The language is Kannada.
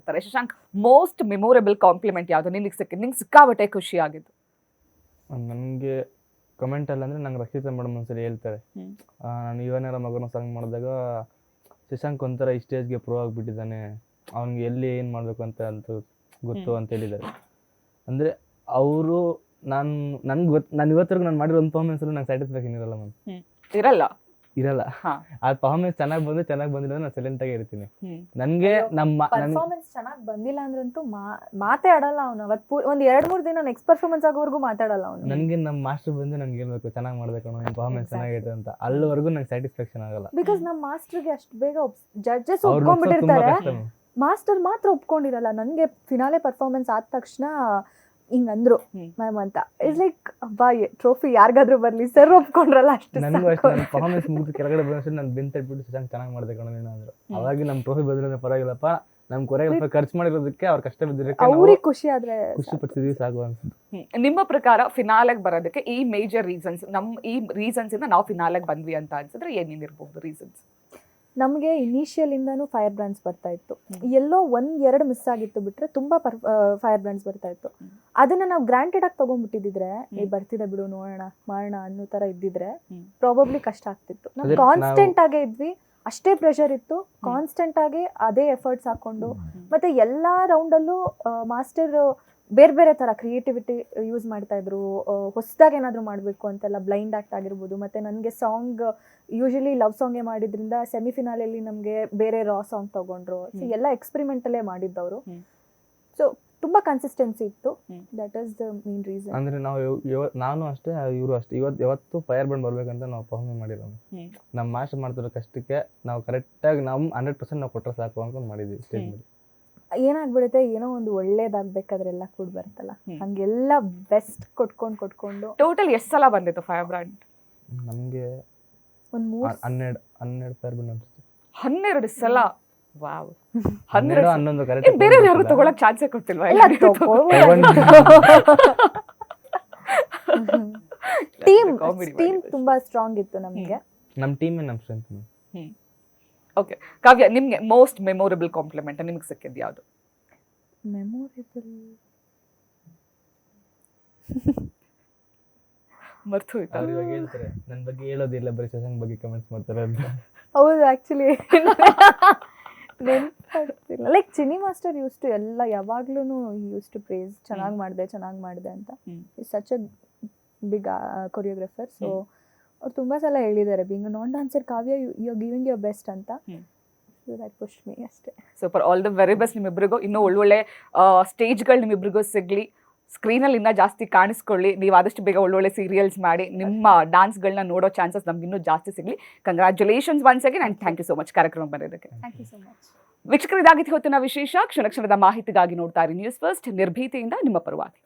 ಇರ್ತಾರೆ. ಶಶಾಂಕ್, ಮೋಸ್ಟ್ ಮೆಮೊರೇಬಲ್ ಕಾಂಪ್ಲಿಮೆಂಟ್ ಯಾವುದು ನಿನಗೆ ಸಿಕ್ಕಿದ್ದು, ನಿಂಗೆ ಸಿಕ್ಕಾಬಟ್ಟೆ ಖುಷಿ ಆಗಿದ್ದು? ನನಗೆ ಕಮೆಂಟಲ್ಲಿ ಅಂದರೆ ನಂಗೆ ರಕ್ಷಿತಾ ಮೇಡಮ್ ಒಂದ್ಸರಿ ಹೇಳ್ತಾರೆ, ನಾನು ಇವನೇರ ಮಗನ ಸಾಂಗ್ ಮಾಡಿದಾಗ ಶಶಾಂಕ್ ಒಂಥರ ಈ ಸ್ಟೇಜ್ಗೆ ಪ್ರೂವ್ ಆಗಿಬಿಟ್ಟಿದ್ದಾನೆ, ಅವ್ನಿಗೆ ಎಲ್ಲಿ ಏನು ಮಾಡಬೇಕು ಅಂತ ಗೊತ್ತು ಅಂತ ಹೇಳಿದ್ದಾರೆ. ಅಂದರೆ ಅವರು ನಾನು ಇವತ್ತರೆಗೂ ನಾನು ಮಾಡಿರೋ ಒಂದು ಪರ್ಫಾರ್ಮೆನ್ಸಲ್ಲೂ ನಂಗೆ ಸ್ಯಾಟಿಸ್ಫ್ಯಾಕ್ಷನ್ ಇರಲ್ಲ ಮ್ಯಾಮ್. ಇರಲ್ಲ. ಆ ಪರ್ಫಾರ್ಮೆನ್ಸ್ ಚೆನ್ನಾಗಿ ಬಂದಿಲ್ಲ ನಾನು ಸೈಲೆಂಟಾಗಿ ಇರ್ತೀನಿ. ನನಗೆ ಪರ್ಫಾರ್ಮೆನ್ಸ್ ಚೆನ್ನಾಗಿ ಬಂದಿಲ್ಲ ಅಂದ್ರಂತೂ ಮಾತೇ ಆಡಲ್ಲ ಅವನು. ಅವತ್ತು ಒಂದು 2-3 ದಿನ ನೆಕ್ಸ್ಟ್ ಪರ್ಫಾರ್ಮೆನ್ಸ್ ಆಗೋವರೆಗೂ ಮಾತಾಡಲ್ಲ ಅವನು. ನನಗೆ ನಮ್ಮ ಮಾಸ್ಟರ್ ಬಂದು ನಂಗೆ ಹೇಳ್ಬೇಕು ಚೆನ್ನಾಗಿ ಮಾಡ್ಬೇಕು ಅನ್ನೋ ಪರ್ಫಾರ್ಮೆನ್ಸ್ ಚೆನ್ನಾಗೈತೆ ಅಂತ, ಅಲ್ಲಿವರೆಗೂ ನಂಗೆ ಸ್ಯಾಟಿಸ್ಫ್ಯಾಕ್ಷನ್ ಆಗಲ್ಲ. ಬಿಕಾಸ್ ನಮ್ಮ ಮಾಸ್ಟರ್ಗೆ ಅಷ್ಟು ಬೇಗ ಜಡ್ಜಸ್ ಒಪ್ಕೊಂಡ್ಬಿಟ್ಟಿರ್ತಾರೆ, ಮಾಸ್ಟರ್ ಮಾತ್ರ ಒಪ್ಕೊಂಡಿರಲ್ಲ. ನನಗೆ ಫಿನಾಲೆ ಪರ್ಫಾರ್ಮೆನ್ಸ್ ಆದ ತಕ್ಷಣ ಹಿಂಗಂದ್ರು ಮ್ಯಾಮ್ ಅಂತ, ಇಟ್ಸ್ ಲೈಕ್ ಅಬ್ಬಾ ಟ್ರೋಫಿ ಯಾರಿಗಾದ್ರೂ ಬರ್ಲಿ, ಸರ್ ಒಪ್ಕೊಂಡ್ರಲ್ಲ ಅಷ್ಟು. ನನಗೂ ಅಷ್ಟು ನನ್ನ ಪರ್ಫಾರ್ಮೆನ್ಸ್ ಮುಗಿದು ಕೆಳಗಡೆ ಬಂದಷ್ಟು ನಾನು ಬೆಂತಟ್ಬಿಟ್ಟು ಚೆನ್ನಾಗಿ ಮಾಡ್ದೆ ಕಣ ನೀನು ಅಂದ್ರು. ಅವಾಗ ನಮ್ಮ ಟ್ರೋಫಿ ಬಂದ್ರೆ ಪರವಾಗಿಲ್ಲಪ್ಪ, ನಮ್ಮ ಕೊರೆಗೆಲ್ಲ ಖರ್ಚು ಮಾಡಿರೋದಕ್ಕೆ ಅವ್ರ ಕಷ್ಟ ಬಿದ್ದಿರಕ್ಕೆ ಅವ್ರಿಗೆ ಖುಷಿ ಆದ್ರೆ ಖುಷಿ ಪಡ್ತಿದ್ವಿ ಸಾಕು ಅನ್ಸುತ್ತೆ. ನಿಮ್ಮ ಪ್ರಕಾರ ಫಿನಾಲೆಗೆ ಬರೋದಕ್ಕೆ ಈ ಮೇಜರ್ ರೀಸನ್ಸ್, ಈ ರೀಸನ್ಸ್ ಇಂದ ನಾವು ಫಿನಾಲೆಗೆ ಬಂದ್ವಿ ಅಂತ ಅನ್ಸಿದ್ರೆ ಏನೇನಿರ್ಬಹುದು ರೀಸನ್ಸ್? ನಮಗೆ ಇನಿಷಿಯಲಿಂದಾನು ಫೈರ್ ಬ್ರ್ಯಾಂಡ್ಸ್ ಬರ್ತಾ ಇತ್ತು, ಎಲ್ಲೋ 1-2 ಮಿಸ್ ಆಗಿತ್ತು ಬಿಟ್ರೆ ತುಂಬಾ ಫೈರ್ ಬ್ರ್ಯಾಂಡ್ಸ್ ಬರ್ತಾ ಇತ್ತು. ಅದನ್ನ ನಾವು ಗ್ರಾಂಟೆಡ್ ಆಗಿ ತಗೊಂಡ್ಬಿಟ್ಟಿದ್ರೆ ಈ ಬರ್ತಿದೆ ಬಿಡು ನೋಡೋಣ ಮಾಡೋಣ ಅನ್ನೋ ತರ ಇದ್ದಿದ್ರೆ ಪ್ರಾಬಬ್ಲಿ ಕಷ್ಟ ಆಗ್ತಿತ್ತು. ನಾವು ಕಾನ್ಸ್ಟೆಂಟ್ ಆಗೇ ಇದ್ವಿ, ಅಷ್ಟೇ ಪ್ರೆಷರ್ ಇತ್ತು, ಕಾನ್ಸ್ಟೆಂಟ್ ಆಗಿ ಅದೇ ಎಫರ್ಟ್ಸ್ ಹಾಕೊಂಡು, ಮತ್ತೆ ಎಲ್ಲಾ ರೌಂಡಲ್ಲೂ ಮಾಸ್ಟರ್ ಬೇರೆ ಬೇರೆ ತರ ಕ್ರಿಯೇಟಿವಿಟಿ ಯೂಸ್ ಮಾಡ್ತಾ ಇದ್ರು. ಹೊಸದಾಗಿ ಏನಾದ್ರು ಮಾಡಬೇಕು ಅಂತೆಲ್ಲ ಬ್ಲೈಂಡ್ ಆಕ್ಟ್ ಆಗಿರ್ಬೋದು. ಮತ್ತೆ ನನಗೆ ಸಾಂಗ್ ಯೂಶಲಿ ಲವ್ ಸಾಂಗೇ ಮಾಡಿದ್ರಿಂದ ಸೆಮಿಫಿನಾಲಲ್ಲಿ ನಮಗೆ ಬೇರೆ ರಾ ಸಾಂಗ್ ತಗೊಂಡ್ರು. ಸೊ ಎಲ್ಲ ಎಕ್ಸ್ಪೆರಿಮೆಂಟಲ್ಲೇ ಮಾಡಿದ್ದವರು. ಸೊ ತುಂಬಾ ಕನ್ಸಿಸ್ಟೆನ್ಸಿ ಇತ್ತು. That is the main reason. ಅಂದ್ರೆ ನಾನು ಅಷ್ಟೇ, ಇವರು ಅಷ್ಟೇ, ಯಾವತ್ತು ಫೈರ್ ಬ್ರ್ಯಾಂಡ್ ಬರ್ಬೇಕಂತ ನಾವು ಪರ್ಫಾರ್ಮ್ ಮಾಡಿರೋಣ. ನಮ್ಮ ಮಾಸ್ಟರ್ ಮಾಡ್ತಿರೋ ಕಷ್ಟಕ್ಕೆ ನಾವು ಕರೆಕ್ಟಾಗಿ ನಾವು 100% ನಾವು ಕೊಟ್ಟರೆ ಸಾಕು ಅನ್ಕೊಂಡು ಮಾಡಿದ್ವಿ ಸ್ಟೇಜ್ ಮೇಲೆ. ಏನಾಗ್ಬಿಡುತ್ತೆ, ಏನೋ ಒಂದು ಒಳ್ಳೇದಾಗ್ಬೇಕಾದ್ರೆಲ್ಲ ಕೂಡ ಬರ್ತಲ್ಲ, ಹಂಗೆಲ್ಲ ಬೆಸ್ಟ್ ಕೊಟ್ಕೊಂಡು ಟೋಟಲ್ ಎಷ್ಟು ಸಲ ಬಂದಿತ್ತು ಫೈರ್ ಬ್ರ್ಯಾಂಡ್? ನಮಗೆ ಒಂದು 12 ಫೈರ್ ಬ್ರ್ಯಾಂಡ್ ಅನ್ಸುತ್ತೆ. 12 ಸಲ? ವಾವ್. 11 ಕರೆಕ್ಟ್. ಬೇರೆ ಯಾರು ತಗೊಳಕ್ ಚಾನ್ಸೇ ಕೊಟ್ಟಿಲ್ವಾ? ಟೀಮ್ ತುಂಬಾ ಸ್ಟ್ರಾಂಗ್ ಇತ್ತು ನಮಗೆ. ನಮ್ಮ ಟೀಮ್ ನಮ್ಮ ಸ್ಟ್ರೆಂತ್. ಓಕೆ ಕಾವ್ಯ, ನಿಮ್ಗೆ ಮೋಸ್ಟ್ ಮೆಮೊರೇಬಲ್ ಕಾಂಪ್ಲಿಮೆಂಟ್ ನಿಮ್ಗೆ ಸಿಕ್ಕಿದ್ದು ಯಾವುದು? ಮೆಮೊರೇಬಲ್ ಮರ್ತು ಹೋಯ್ತಾ? ಇವಾಗ ಹೇಳ್ತಾರೆ ನನ್ನ ಬಗ್ಗೆ ಹೇಳೋದಿಲ್ಲ, ಬರೀ ಶಶಾಂಕ್ ಬಗ್ಗೆ ಕಮೆಂಟ್ಸ್ ಮಾಡ್ತಾರೆ ಅಂತ. ಹೌದು, ಆಕ್ಚುಲಿ ನೆನಪಾಗ್ತಿಲ್ಲ. Like Chinni master use to ಎಲ್ಲ ಯಾವಾಗ್ಲೂ ಯೂಸ್ ಟು ಪ್ರೇಸ್, ಚೆನ್ನಾಗಿ ಮಾಡಿದೆ ಅಂತ. Is such a big choreographer. So ಅವ್ರು ತುಂಬಾ ಸಲ ಹೇಳಿದ್ದಾರೆ, being non dancer Kavya you are giving your best ಅಂತ. ಸೊ ದಟ್ ಪುಶ್ ಮೀ ಅಷ್ಟೇ. Super, all the very best ನಿಮ್ಮಿಬ್ಬರಿಗೂ. ಇನ್ನೂ ಒಳ್ಳೊಳ್ಳೆ ಸ್ಟೇಜ್ಗಳು ನಿಮ್ಮಿಬ್ಬರಿಗೂ ಸಿಗಲಿ, ಸ್ಕ್ರೀನಲ್ಲಿ ಇನ್ನೂ ಜಾಸ್ತಿ ಕಾಣಿಸ್ಕೊಳ್ಳಿ, ನೀವು ಆದಷ್ಟು ಬೇಗ ಒಳ್ಳೊಳ್ಳೆ ಸೀರಿಯಲ್ಸ್ ಮಾಡಿ ನಿಮ್ಮ ಡಾನ್ಸ್ಗಳನ್ನ ನೋಡೋ ಚಾನ್ಸಸ್ ನಮ್ಗೆ ಇನ್ನೂ ಜಾಸ್ತಿ ಸಿಗಲಿ. Congratulations once again and thank you so much ಕಾರ್ಯಕ್ರಮ ಬರೋದಕ್ಕೆ. Thank you so much. ವೀಕ್ಷಕರು, ಇದಾಗಿತ್ತು ಹೊತ್ತಿನ ವಿಶೇಷ. ಕ್ಷಣ ಕ್ಷಣದ ಮಾಹಿತಿಗಾಗಿ ನೋಡ್ತಾ ಇರಿ ನ್ಯೂಸ್ ಫಸ್ಟ್, ನಿರ್ಭೀತಿಯಿಂದ ನಿಮ್ಮ ಪರವಾಗಿ.